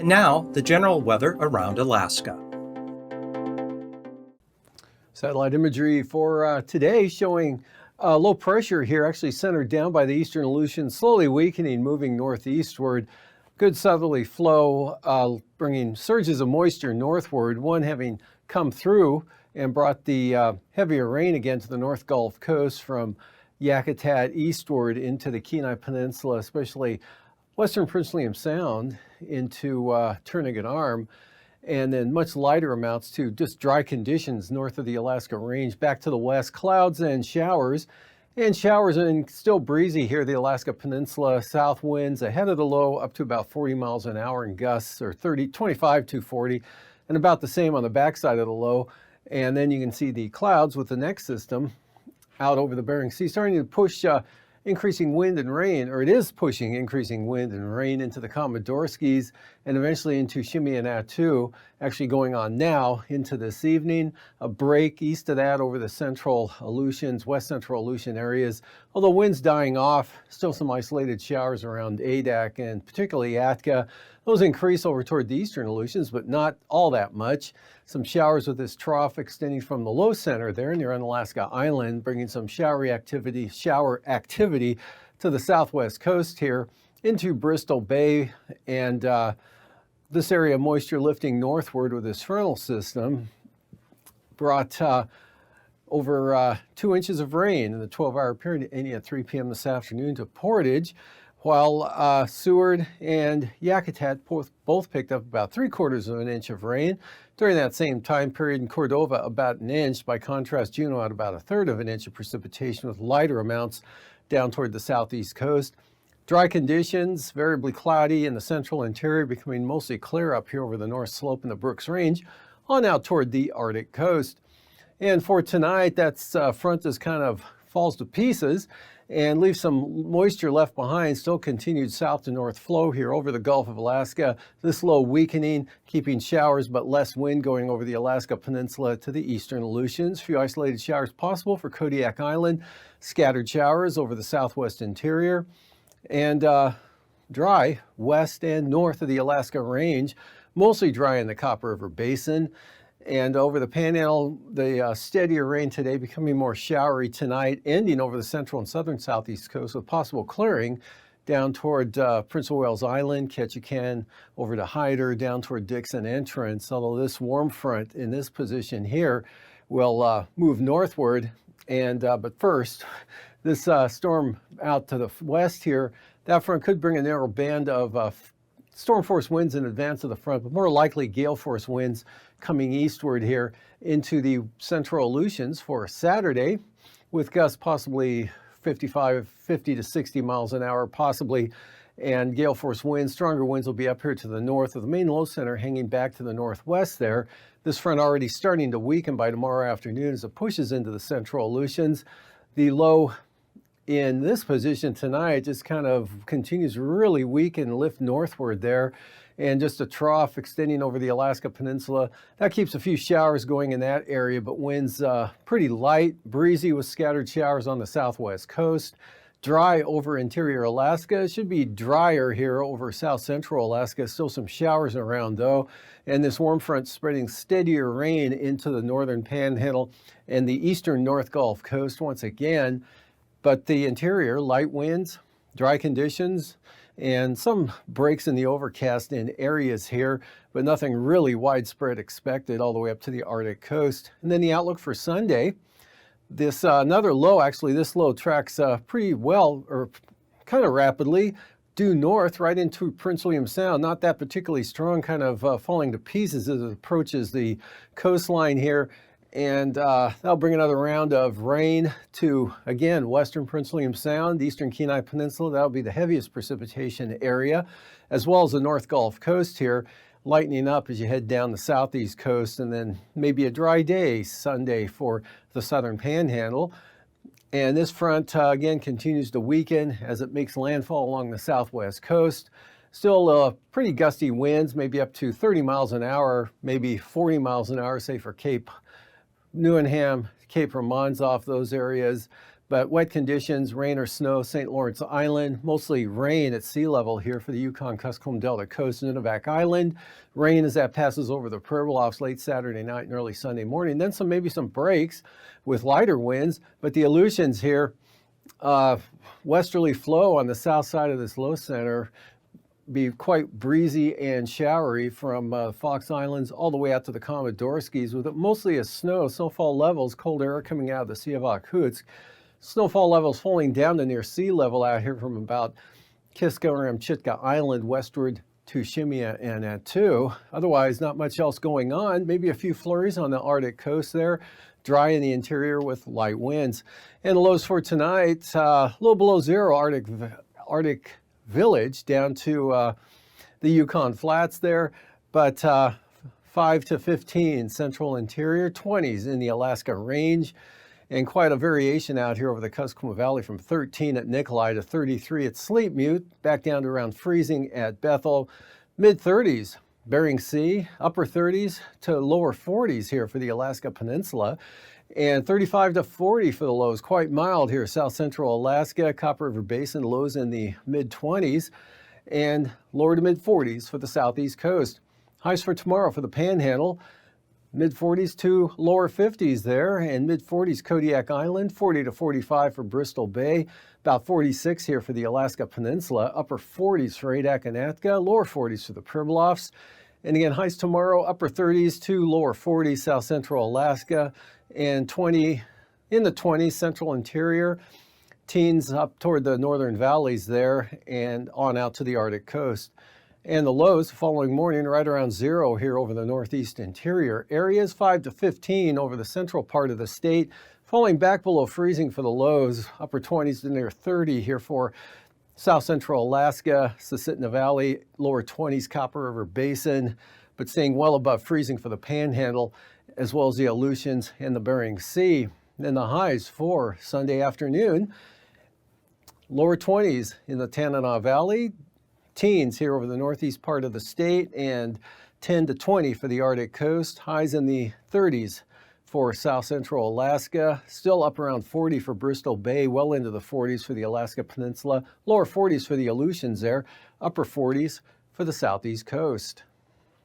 And now, the general weather around Alaska. Satellite imagery for today showing low pressure here, actually centered down by the eastern Aleutians, slowly weakening, moving northeastward. Good southerly flow, bringing surges of moisture northward, one having come through and brought the heavier rain again to the North Gulf Coast from Yakutat eastward into the Kenai Peninsula, especially western Prince William Sound into Turnagain Arm, and then much lighter amounts to just dry conditions north of the Alaska Range. Back to the west, clouds and showers and still breezy here, the Alaska Peninsula. South winds ahead of the low up to about 40 miles an hour in gusts, or 25 to 40, and about the same on the backside of the low. And then you can see the clouds with the next system out over the Bering Sea starting to push increasing wind and rain, or it is pushing increasing wind and rain into the Komodorskis and eventually into Shimi and Attu, actually going on now into this evening. A break east of that over the central Aleutians, west central Aleutian areas. Although winds dying off, still some isolated showers around Adak and particularly Atka. Those increase over toward the eastern Aleutians, but not all that much. Some showers with this trough extending from the low center there near Unalaska Island, bringing some shower activity to the southwest coast here into Bristol Bay, and this area of moisture lifting northward with this frontal system brought over 2 inches of rain in the 12-hour period ending at 3 p.m. this afternoon to Portage, while Seward and Yakutat both picked up about 3/4 of an inch of rain during that same time period. In Cordova, about an inch. By contrast, Juneau had about 1/3 of an inch of precipitation with lighter amounts down toward the southeast coast. Dry conditions, variably cloudy in the central interior, becoming mostly clear up here over the north slope in the Brooks Range on out toward the Arctic coast. And for tonight, that front is kind of falls to pieces and leaves some moisture left behind. Still continued south to north flow here over the Gulf of Alaska. This low weakening, keeping showers but less wind going over the Alaska Peninsula to the eastern Aleutians. Few isolated showers possible for Kodiak Island. Scattered showers over the southwest interior. And dry west and north of the Alaska Range. Mostly dry in the Copper River Basin. And over the Panhandle, the steadier rain today becoming more showery tonight, ending over the central and southern southeast coast with possible clearing down toward Prince of Wales Island, Ketchikan, over to Hyder, down toward Dixon Entrance. Although this warm front in this position here will move northward. And but first, this storm out to the west here, that front could bring a narrow band of storm force winds in advance of the front, but more likely gale force winds coming eastward here into the central Aleutians for Saturday, with gusts possibly 50 to 60 miles an hour possibly, and gale force winds. Stronger winds will be up here to the north of the main low center, hanging back to the northwest there. This front already starting to weaken by tomorrow afternoon as it pushes into the central Aleutians. The low in this position tonight just kind of continues to really weaken and lift northward there, and just a trough extending over the Alaska Peninsula. That keeps a few showers going in that area, but winds pretty light, breezy with scattered showers on the southwest coast. Dry over interior Alaska. It should be drier here over south central Alaska. Still some showers around though, and this warm front spreading steadier rain into the northern Panhandle and the eastern North Gulf Coast once again. But the interior, light winds, dry conditions, and some breaks in the overcast in areas here, but nothing really widespread expected all the way up to the Arctic coast. And then the outlook for Sunday, this another low, actually this low tracks pretty well, or kind of rapidly, due north right into Prince William Sound. Not that particularly strong, kind of falling to pieces as it approaches the coastline here. And that'll bring another round of rain to, again, western Prince William Sound, eastern Kenai Peninsula. That'll be the heaviest precipitation area, as well as the North Gulf Coast here, lightening up as you head down the southeast coast, and then maybe a dry day Sunday for the southern Panhandle. And this front, again, continues to weaken as it makes landfall along the southwest coast. Still pretty gusty winds, maybe up to 30 miles an hour, maybe 40 miles an hour, say for Cape Newenham, Cape Ramon's off those areas. But wet conditions, rain or snow, St. Lawrence Island, mostly rain at sea level here for the Yukon-Kuskokwim Delta coast, Nunivak Island. Rain as that passes over the Pribilofs late Saturday night and early Sunday morning. Then maybe some breaks with lighter winds, but the Aleutians here, westerly flow on the south side of this low center, be quite breezy and showery from Fox Islands all the way out to the Komodorskis, with mostly a snowfall levels, cold air coming out of the Sea of Okhotsk. Snowfall levels falling down to near sea level out here from about Kiska-Ramchitka Island westward to Shimia and Attu. Otherwise, not much else going on. Maybe a few flurries on the Arctic coast there. Dry in the interior with light winds. And the lows for tonight, a little below zero Arctic Village down to the Yukon Flats there, but 5 to 15 central interior, 20s in the Alaska Range. And quite a variation out here over the Kuskokwim Valley from 13 at Nikolai to 33 at Sleepmute, back down to around freezing at Bethel, mid-30s, Bering Sea, upper 30s to lower 40s here for the Alaska Peninsula, and 35 to 40 for the lows, quite mild here, south central Alaska, Copper River Basin, lows in the mid-20s, and lower to mid-40s for the southeast coast. Highs for tomorrow for the Panhandle, mid-40s to lower 50s there, and mid-40s Kodiak Island, 40 to 45 for Bristol Bay, about 46 here for the Alaska Peninsula, upper 40s for Adak and Atka, lower 40s for the Pribilofs. And again, highs tomorrow, upper 30s to lower 40s south central Alaska, and 20 in the 20s central interior, teens up toward the northern valleys there, and on out to the Arctic coast. And the lows the following morning right around zero here over the northeast interior areas, 5 to 15 over the central part of the state, falling back below freezing for the lows, upper 20s to near 30 here for south central Alaska, Susitna Valley, lower 20s Copper River Basin, but staying well above freezing for the Panhandle, as well as the Aleutians and the Bering Sea. Then the highs for Sunday afternoon, lower 20s in the Tanana Valley, teens here over the northeast part of the state, and 10 to 20 for the Arctic coast. Highs in the 30s for south central Alaska, still up around 40 for Bristol Bay, well into the 40s for the Alaska Peninsula, lower 40s for the Aleutians there, upper 40s for the southeast coast.